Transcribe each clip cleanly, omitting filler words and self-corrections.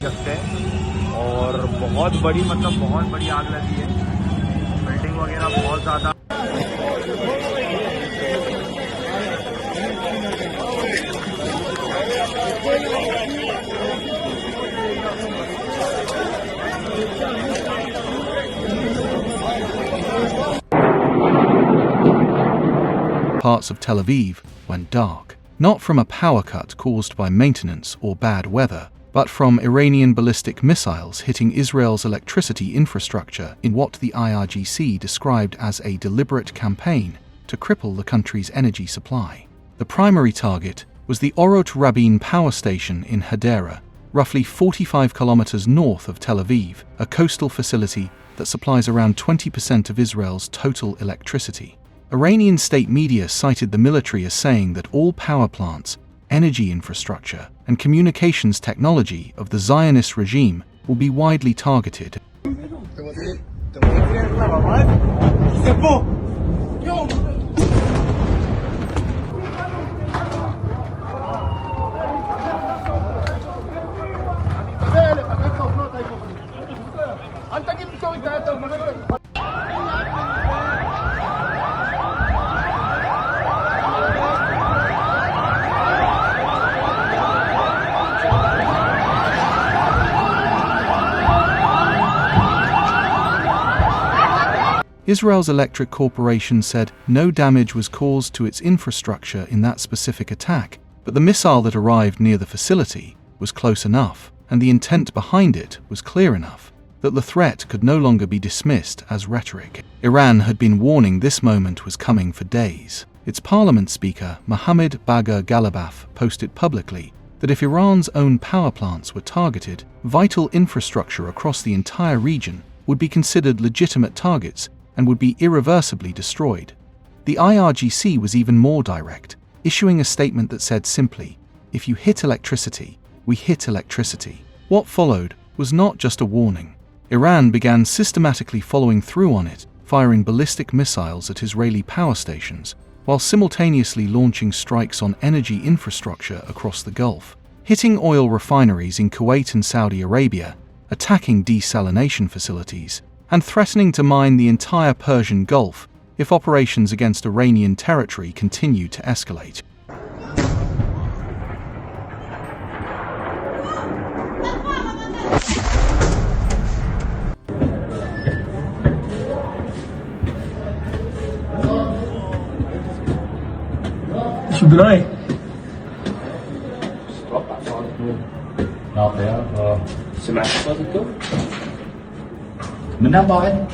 सकते हैं और बहुत बड़ी आग लगी है, बिल्डिंग वगैरह बहुत ज़्यादा। Parts of Tel Aviv went dark, not from a power cut caused by maintenance or bad weather, but from Iranian ballistic missiles hitting Israel's electricity infrastructure in what the IRGC described as a deliberate campaign to cripple the country's energy supply. The primary target was the Orot Rabin power station in Hadera, roughly 45 kilometres north of Tel Aviv, a coastal facility that supplies around 20% of Israel's total electricity. Iranian state media cited the military as saying that all power plants, energy infrastructure, and communications technology of the Zionist regime will be widely targeted. Israel's Electric Corporation said no damage was caused to its infrastructure in that specific attack, but the missile that arrived near the facility was close enough, and the intent behind it was clear enough, that the threat could no longer be dismissed as rhetoric. Iran had been warning this moment was coming for days. Its parliament speaker, Mohammad Bagher Ghalibaf, posted publicly that if Iran's own power plants were targeted, vital infrastructure across the entire region would be considered legitimate targets and would be irreversibly destroyed. The IRGC was even more direct, issuing a statement that said simply, "If you hit electricity, we hit electricity." What followed was not just a warning. Iran began systematically following through on it, firing ballistic missiles at Israeli power stations, while simultaneously launching strikes on energy infrastructure across the Gulf, hitting oil refineries in Kuwait and Saudi Arabia, attacking desalination facilities, and threatening to mine the entire Persian Gulf if operations against Iranian territory continue to escalate. شو بدنا نعطيها سمعت صوتكم منها بعد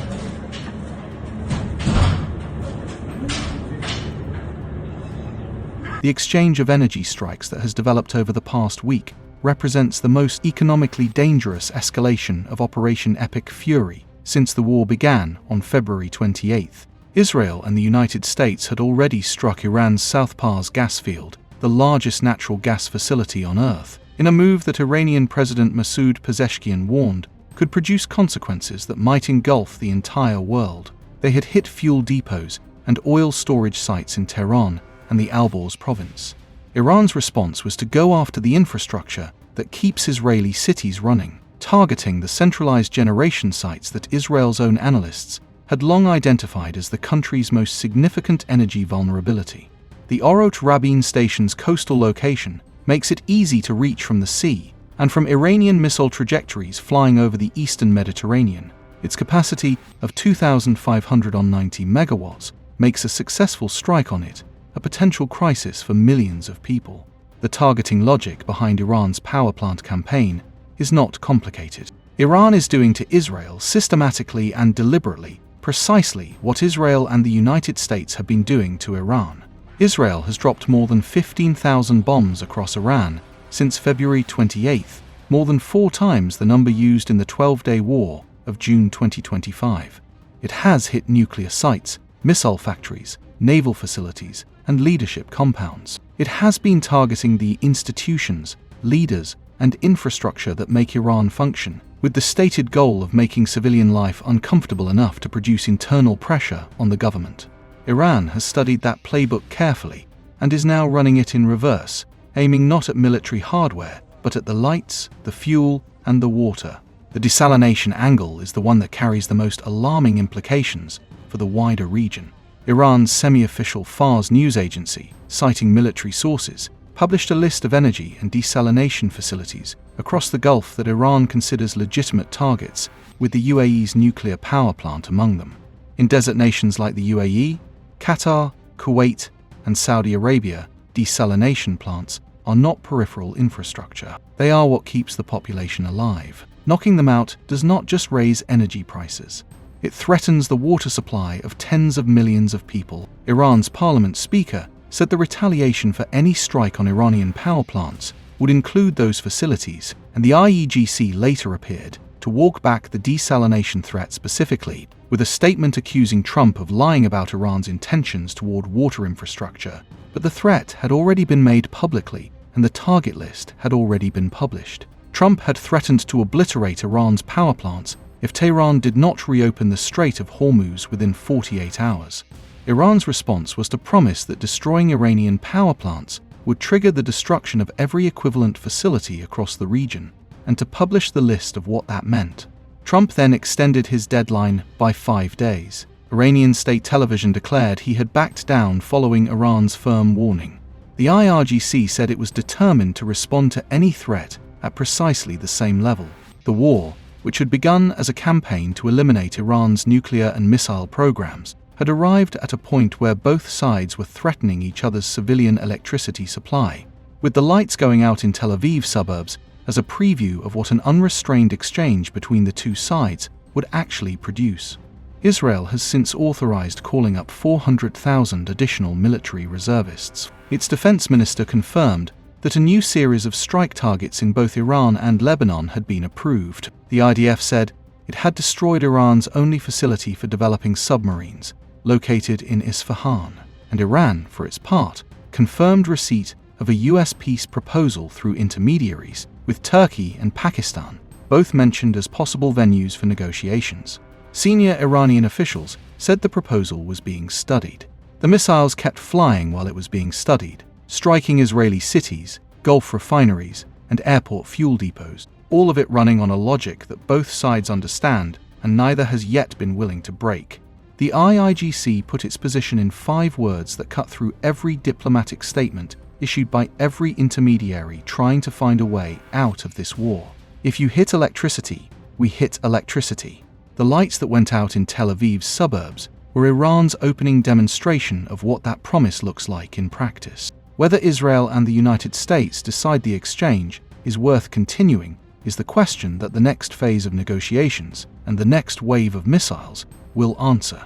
The exchange of energy strikes that has developed over the past week represents the most economically dangerous escalation of Operation Epic Fury since the war began on February 28th. Israel and the United States had already struck Iran's South Pars gas field, the largest natural gas facility on Earth, in a move that Iranian President Masoud Pezeshkian warned could produce consequences that might engulf the entire world. They had hit fuel depots and oil storage sites in Tehran and the Alborz province. Iran's response was to go after the infrastructure that keeps Israeli cities running, targeting the centralized generation sites that Israel's own analysts had long identified as the country's most significant energy vulnerability. The Orot Rabin station's coastal location makes it easy to reach from the sea and from Iranian missile trajectories flying over the eastern Mediterranean. Its capacity of 2,590 megawatts makes a successful strike on it a potential crisis for millions of people. The targeting logic behind Iran's power plant campaign is not complicated. Iran is doing to Israel systematically and deliberately precisely what Israel and the United States have been doing to Iran. Israel has dropped more than 15,000 bombs across Iran since February 28th, more than 4 times the number used in the 12-day war of June 2025. It has hit nuclear sites, missile factories, naval facilities, and leadership compounds. It has been targeting the institutions, leaders, and infrastructure that make Iran function, with the stated goal of making civilian life uncomfortable enough to produce internal pressure on the government. Iran has studied that playbook carefully and is now running it in reverse, aiming not at military hardware, but at the lights, the fuel, and the water. The desalination angle is the one that carries the most alarming implications for the wider region. Iran's semi-official Fars news agency, citing military sources, published a list of energy and desalination facilities across the Gulf that Iran considers legitimate targets, with the UAE's nuclear power plant among them. In desert nations like the UAE, Qatar, Kuwait, and Saudi Arabia, desalination plants are not peripheral infrastructure. They are what keeps the population alive. Knocking them out does not just raise energy prices. It threatens the water supply of tens of millions of people. Iran's parliament speaker said the retaliation for any strike on Iranian power plants would include those facilities, and the IRGC later appeared to walk back the desalination threat specifically, with a statement accusing Trump of lying about Iran's intentions toward water infrastructure. But the threat had already been made publicly, and the target list had already been published. Trump had threatened to obliterate Iran's power plants if Tehran did not reopen the Strait of Hormuz within 48 hours. Iran's response was to promise that destroying Iranian power plants would trigger the destruction of every equivalent facility across the region, and to publish the list of what that meant. Trump then extended his deadline by 5 days. Iranian state television declared he had backed down following Iran's firm warning. The IRGC said it was determined to respond to any threat at precisely the same level. The war, which had begun as a campaign to eliminate Iran's nuclear and missile programs, had arrived at a point where both sides were threatening each other's civilian electricity supply, with the lights going out in Tel Aviv suburbs as a preview of what an unrestrained exchange between the two sides would actually produce. Israel has since authorized calling up 400,000 additional military reservists. Its defense minister confirmed that a new series of strike targets in both Iran and Lebanon had been approved. The IDF said it had destroyed Iran's only facility for developing submarines, located in Isfahan, and Iran, for its part, confirmed receipt of a US peace proposal through intermediaries, with Turkey and Pakistan both mentioned as possible venues for negotiations. Senior Iranian officials said the proposal was being studied. The missiles kept flying while it was being studied, striking Israeli cities, Gulf refineries, and airport fuel depots, all of it running on a logic that both sides understand and neither has yet been willing to break. The IRGC put its position in 5 words that cut through every diplomatic statement issued by every intermediary trying to find a way out of this war. If you hit electricity, we hit electricity. The lights that went out in Tel Aviv's suburbs were Iran's opening demonstration of what that promise looks like in practice. Whether Israel and the United States decide the exchange is worth continuing is the question that the next phase of negotiations and the next wave of missiles will answer.